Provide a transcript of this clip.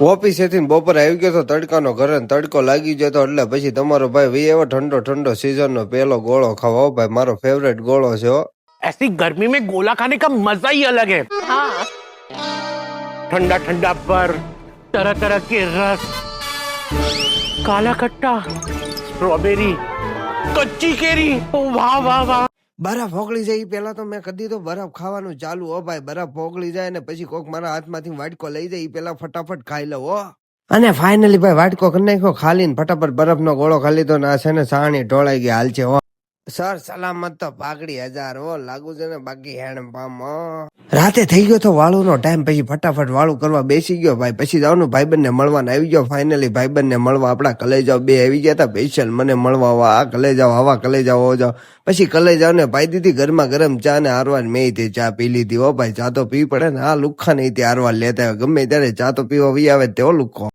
ઓફિસેથી બપોર આવી ગયો તો તડકાનો ઘરે ને તડકો લાગી ગયો તો એટલે પછી તમારો ભાઈ વી એવો ઠંડો ઠંડો સીઝન નો પેલો ગોળો ખાવા ભાઈ મારો ફેવરેટ ગોળો છે હો। ऐसी गर्मी में गोला खाने का मजा ही अलग है। हाँ। ठंडा ठंडा पर तरह तरह के रस, काला खट्टा, स्ट्रॉबेरी, कच्ची केरी, वाह वाह वाह। બરફ ઓગળી જાય પેલા તો મેં કદી તો બરફ ખાવાનું ચાલુ હો ભાઈ। બરફ ઓગળી જાય ને પછી કોક મારા હાથમાંથી વાટકો લઈ જાય પેલા ફટાફટ ખાઈ લઉં હો। અને ફાઇનલી ભાઈ વાટકો કરી નાખ્યો ખાલી ને ફટાફટ બરફનો ગોળો ખાલી તો ના છે ને સાણી ઢોળાઈ ગઈ હાલ છે હો। સર સલામત તો પાઘડી 1000 હો લાગુ છે ને બાકી હેણ પામ। રાતે થઈ ગયો તો વાળું નો ટાઈમ પછી ફટાફટ વાળું કરવા બેસી ગયો ભાઈ। પછી જવાનું ભાઈબંધ ને મળવાને આવી ગયો। ફાઇનલી ભાઈબંધ ને મળવા આપડા કલેજાઓ બે આવી ગયા હતા સ્પેશિયલ મને મળવા આ કલેજાઓ આવા કલેજાઓ હો જાઓ। પછી કલેજાઓ ને પાઈ દીધી ગરમા ગરમ ચા ને હારવાર મેં તે ચા પી લીધી હો ભાઈ। ચા તો પીવી પડે ને આ લુખ્ખા નહીં તે હારવાર લેતા હોય ગમે ત્યારે ચા તો પીવા વી આવે તેવો લુખ્ખો।